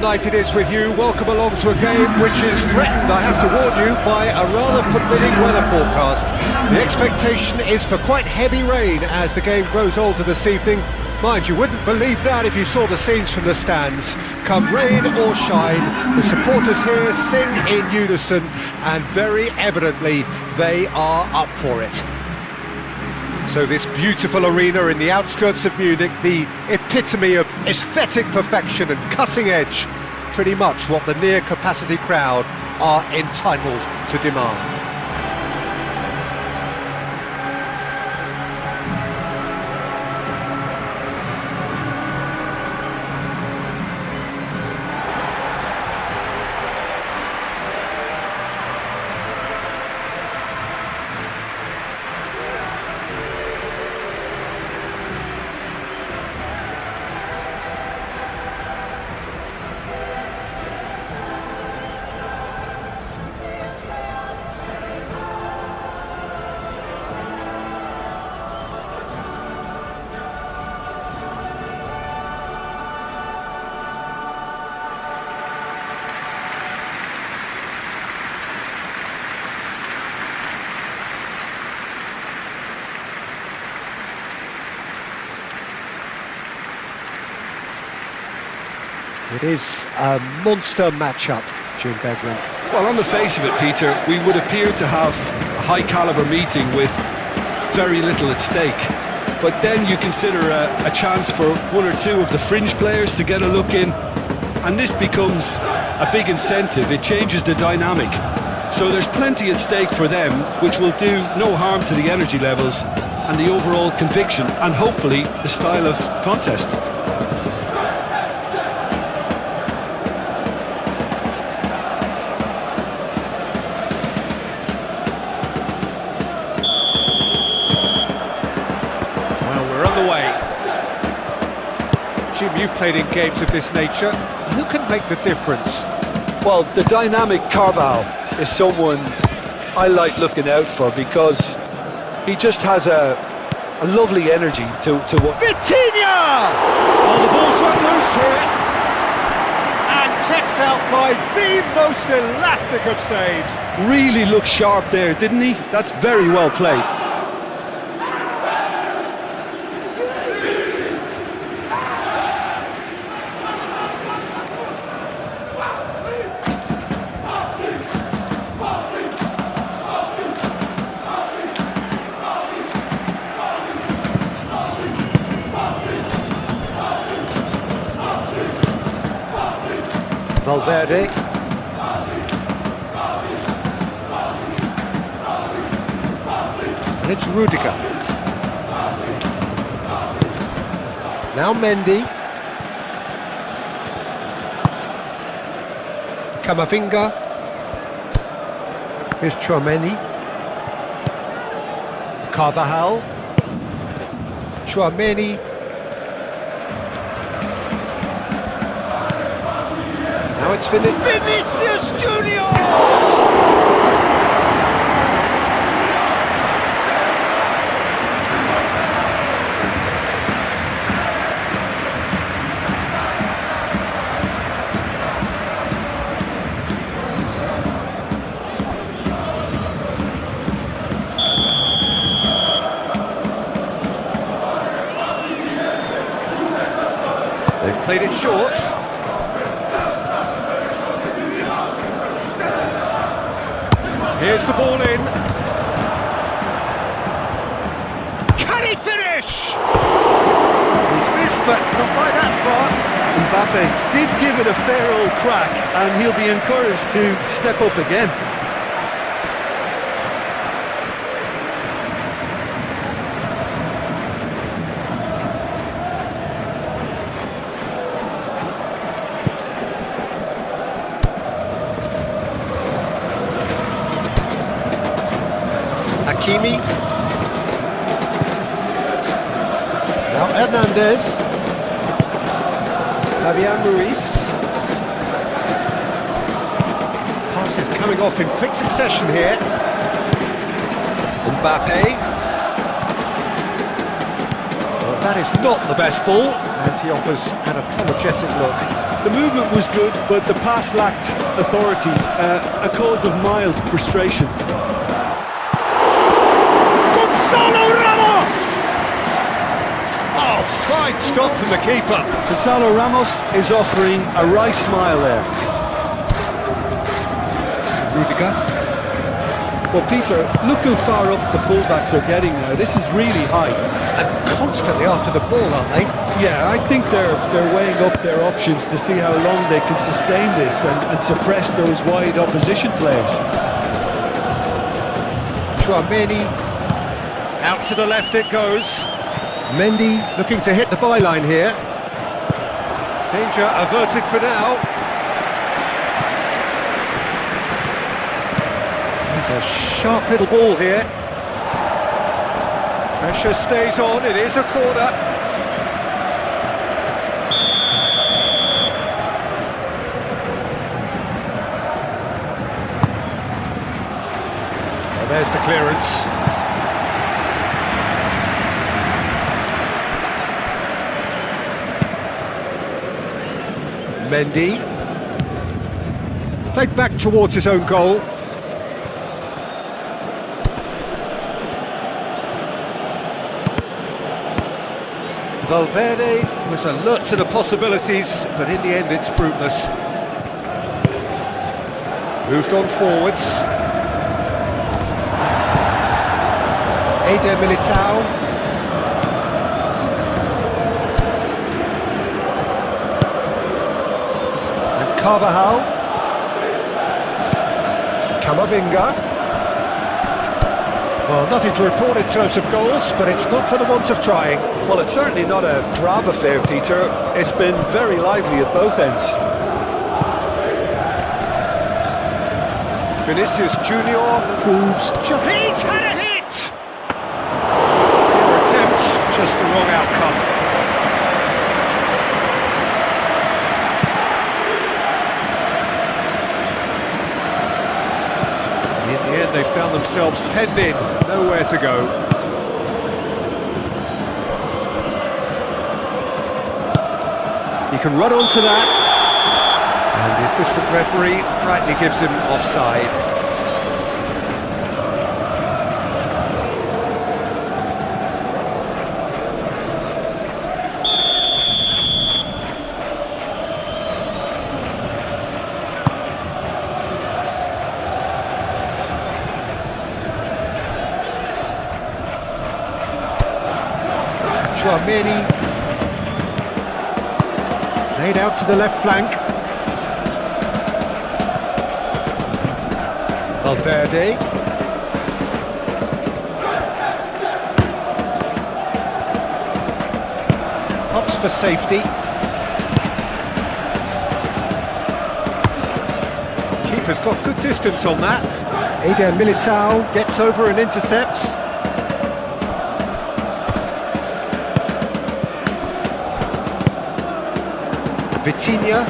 night it is with you. Welcome along to a game which is threatened, I have to warn you, by a rather forbidding weather forecast. The expectation is for quite heavy rain as the game grows older this evening. Mind, you wouldn't believe that if you saw the scenes from the stands. Come rain or shine, the supporters here sing in unison, and very evidently they are up for it. So this beautiful arena in the outskirts of Munich, the epitome of aesthetic perfection and cutting edge, pretty much what the near-capacity crowd are entitled to demand. It is a monster matchup, Jim Beglin. Well, on the face of it, Peter, we would appear to have a high-caliber meeting with very little at stake. But then you consider a chance for one or two of the fringe players to get a look in, and this becomes a big incentive. It changes the dynamic. So there's plenty at stake for them, which will do no harm to the energy levels and the overall conviction, and hopefully the style of contest. Jim, you've played in games of this nature. Who can make the difference? Well, the dynamic Carval is someone I like looking out for because he just has a lovely energy to what. Vitinha! Oh, the ball's run loose here and kept out by the most elastic of saves. Really looked sharp there, didn't he? That's very well played. Valverde. And it's Rudiger. Now Mendy. Camavinga. Here's Tchouaméni. Carvajal. Tchouaméni. Now it's Vinicius Junior! They've played it short. Here's the ball in. Can he finish? He's missed, but not by that far. Mbappe did give it a fair old crack, and he'll be encouraged to step up again. Hakimi. Now Hernandez. Fabian Ruiz. Passes coming off in quick succession here. Mbappe. Well, that is not the best ball, and he offers an apologetic look. The movement was good, but the pass lacked authority, a cause of mild frustration. Gonzalo Ramos! Oh, fine stop from the keeper. Gonzalo Ramos is offering a wry smile there. Rudiger. Well, Peter, look how far up the fullbacks are getting now. This is really high. And constantly after the ball, aren't they? Yeah, I think they're weighing up their options to see how long they can sustain this and suppress those wide opposition players. Chouameni, out to the left it goes. Mendy looking to hit the byline here. Danger averted for now. It's a sharp little ball here. Pressure stays on, it is a corner. Well, there's the clearance. Mendy. Played back towards his own goal. Valverde was alert to the possibilities, but in the end it's fruitless. Moved on forwards. Eder Militao. And Carvajal. Camavinga. Well, nothing to report in terms of goals, but it's not for the want of trying. Well, it's certainly not a drab affair, Peter. It's been very lively at both ends. Vinicius Junior proves just... He's had a hit! Few attempts, just the wrong outcome. In the end, they found themselves penned in, nowhere to go. He can run onto that, and the assistant referee rightly gives him offside. Chouameni. Laid out to the left flank. Valverde. Pops for safety. Keeper's got good distance on that. Eder Militao gets over and intercepts. Vitinha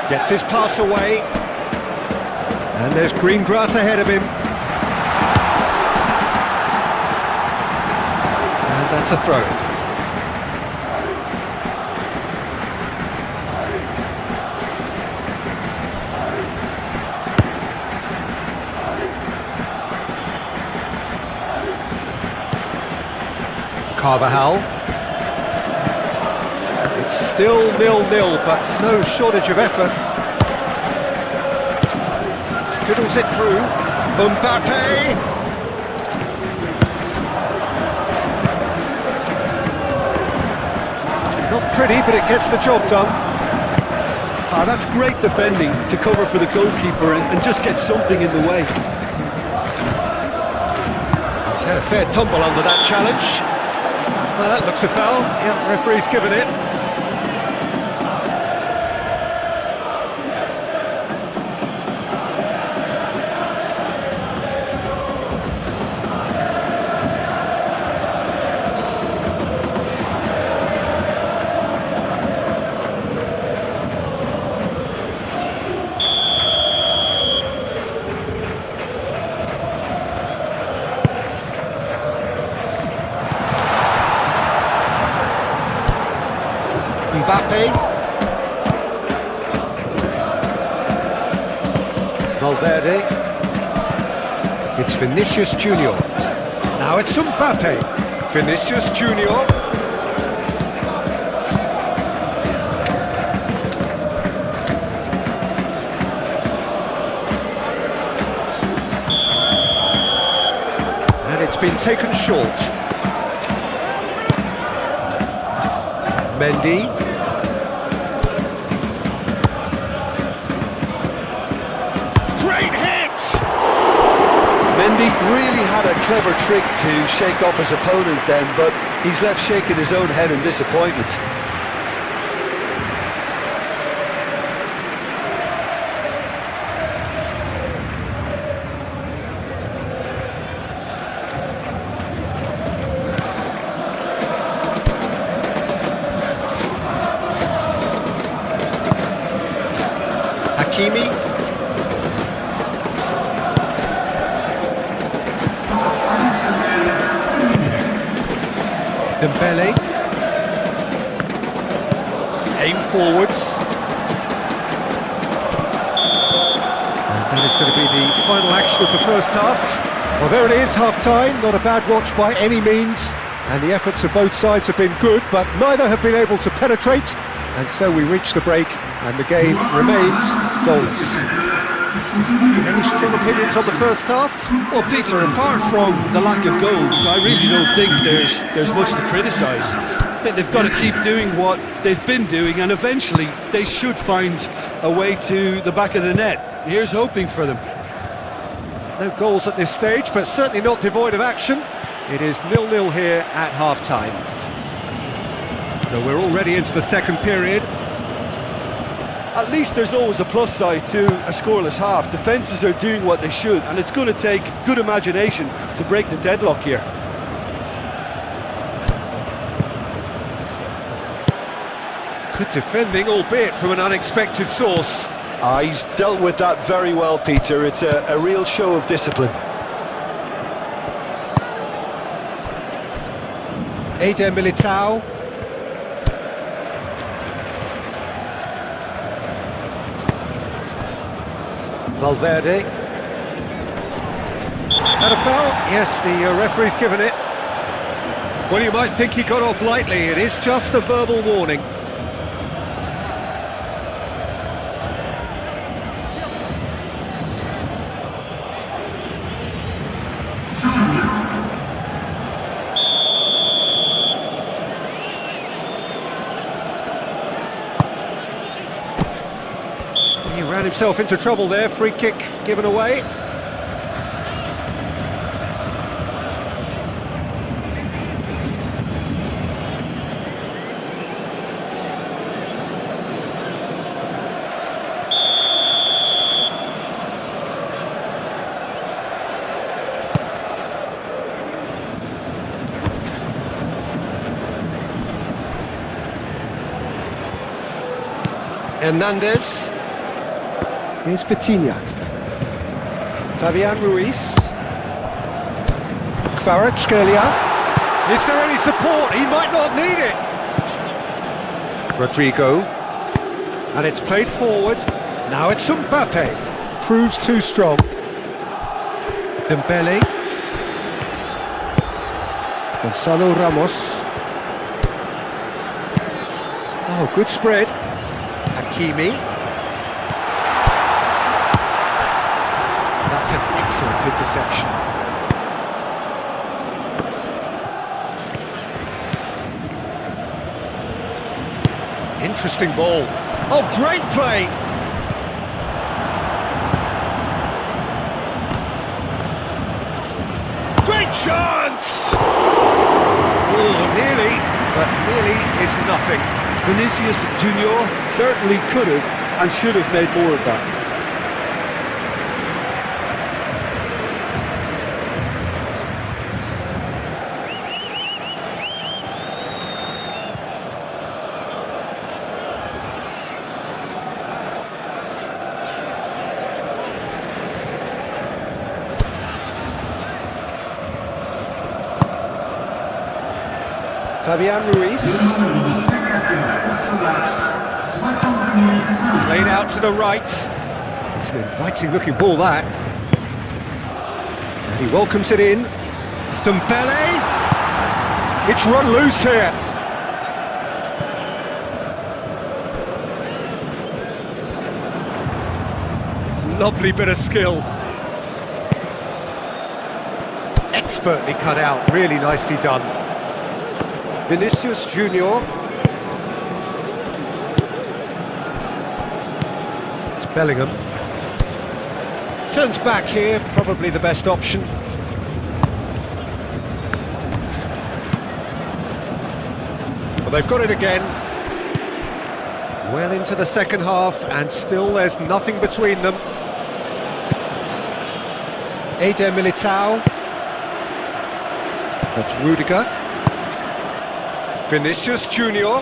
gets his pass away, and there's green grass ahead of him, and that's a throw-in. Carvajal. Still 0-0, but no shortage of effort. Fiddles it through. Mbappe! Not pretty, but it gets the job done. Ah, that's great defending to cover for the goalkeeper and just get something in the way. He's had a fair tumble under that challenge. Well, that looks a foul. Yeah, referee's given it. Valverde. It's Vinicius Junior. Now it's Mbappe. Vinicius Junior. And it's been taken short. Mendy. Great hit! Mendy really had a clever trick to shake off his opponent then, but he's left shaking his own head in disappointment. Hakimi. Dembele. Aim forwards. And that is going to be the final action of the first half. Well, there it is, half-time. Not a bad watch by any means. And the efforts of both sides have been good, but neither have been able to penetrate. And so we reach the break, and the game remains goalless. Any strong opinions on the first half? Well, Peter, apart from the lack of goals, I really don't think there's much to criticise. I think they've got to keep doing what they've been doing, and eventually they should find a way to the back of the net. Here's hoping for them. No goals at this stage, but certainly not devoid of action. It is 0-0 here at half-time. So we're already into the second period. At least there's always a plus side to a scoreless half. Defences are doing what they should, and it's going to take good imagination to break the deadlock here. Good defending, albeit from an unexpected source. He's dealt with that very well, Peter. It's a real show of discipline. Eder Militao. Valverde. And a foul? Yes, the referee's given it. Well, you might think he got off lightly. It is just a verbal warning. He ran himself into trouble there, free kick given away. Hernandez. Here's Petiña. Fabian Ruiz. Kvaratskhelia. Is there any support? He might not need it. Rodrigo. And it's played forward. Now it's Mbappe. Proves too strong. Dembele. Gonzalo Ramos. Oh, good spread. Hakimi. That's an excellent interception. Interesting ball. Oh, great play! Great chance! Oh, nearly, but nearly is nothing. Vinicius Junior certainly could have and should have made more of that. Fabian Ruiz. Played out to the right. It's an inviting looking ball, that. And he welcomes it in. Dembele! It's run loose here. Lovely bit of skill. Expertly cut out, really nicely done. Vinicius Junior. It's Bellingham. Turns back here, probably the best option. Well, they've got it again. Well into the second half, and still there's nothing between them. Eder Militao. That's Rudiger. Vinicius Junior.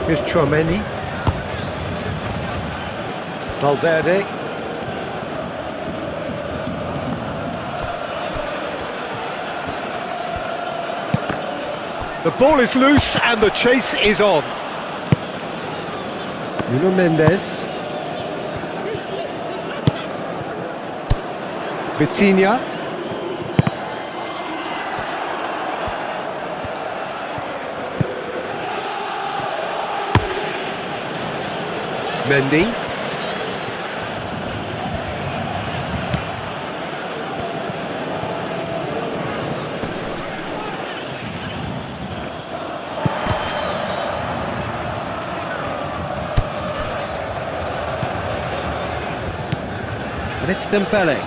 Here's Tchouaméni. Valverde. The ball is loose and the chase is on. Nuno Mendes. Vitinha. Mendy. And it's Dembele.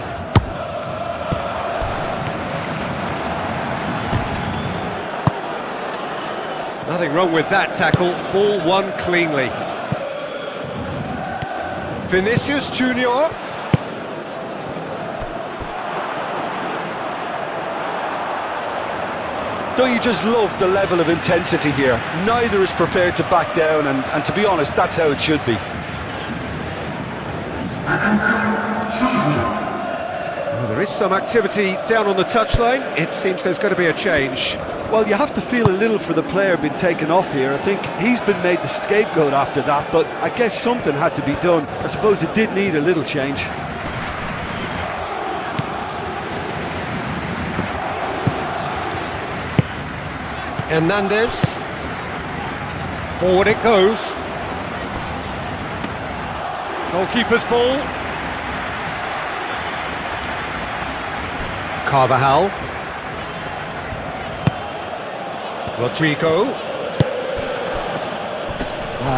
Nothing wrong with that tackle, ball won cleanly. Vinicius Junior. Don't you just love the level of intensity here? Neither is prepared to back down, and to be honest, that's how it should be. Well, there is some activity down on the touchline. It seems there's going to be a change. Well, you have to feel a little for the player being taken off here. I think he's been made the scapegoat after that, but I guess something had to be done. I suppose it did need a little change. Hernandez. Forward it goes. Goalkeeper's ball. Carvajal. Rodrigo.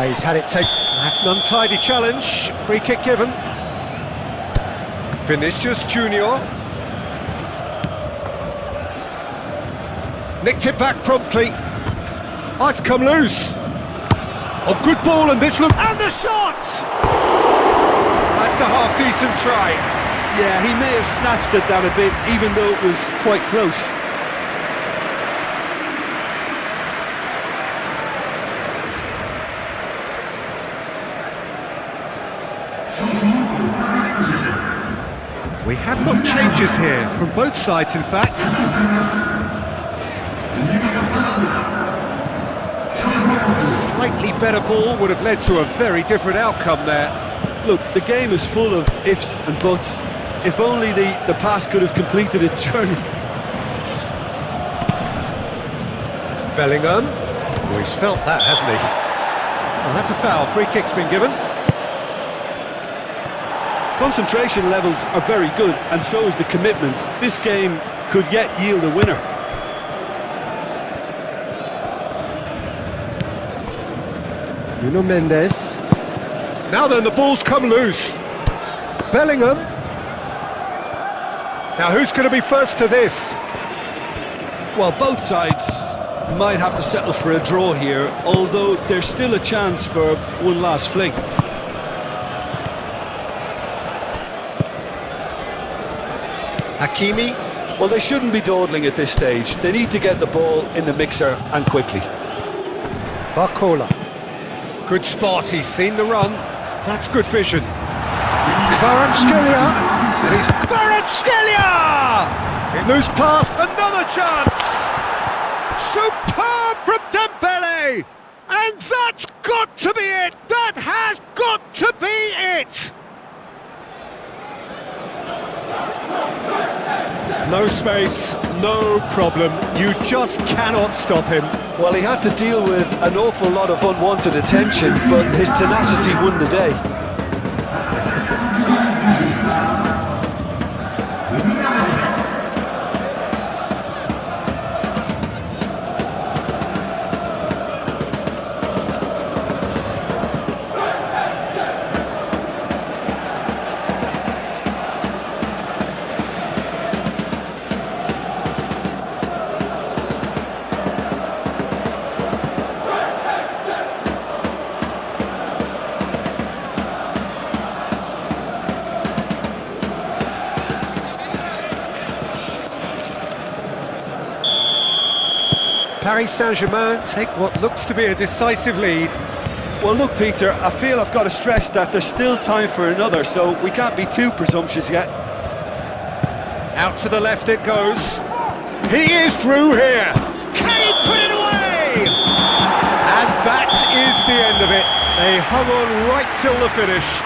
He's had it taken. That's an untidy challenge. Free kick given. Vinicius Junior. Nicked it back promptly. Oh, it's come loose. Oh, good ball, and this look. And the shot! That's a half-decent try. Yeah, he may have snatched it down a bit, even though it was quite close. We have got changes here, from both sides in fact. A slightly better ball would have led to a very different outcome there. Look, the game is full of ifs and buts. If only the pass could have completed its journey. Bellingham. Oh, he's felt that, hasn't he? Well, that's a foul. Free kick's been given. Concentration levels are very good, and so is the commitment. This game could yet yield a winner. Nuno Mendes. Now then, the ball's come loose. Bellingham. Now who's going to be first to this? Well, both sides might have to settle for a draw here, although there's still a chance for one last fling. Hakimi. Well, they shouldn't be dawdling at this stage. They need to get the ball in the mixer, and quickly. Barcola. Good spot, he's seen the run. That's good vision. Kvaratskhelia. And he's Kvaratskhelia! In loose pass, another chance! Superb from Dembele! And that's got to be it! be it! No space, no problem. You just cannot stop him. Well, he had to deal with an awful lot of unwanted attention, but his tenacity won the day. Paris Saint-Germain take what looks to be a decisive lead. Well, look, Peter, I feel I've got to stress that there's still time for another, so we can't be too presumptuous yet. Out to the left it goes. He is through here. Can he put it away? And that is the end of it. They hung on right till the finish.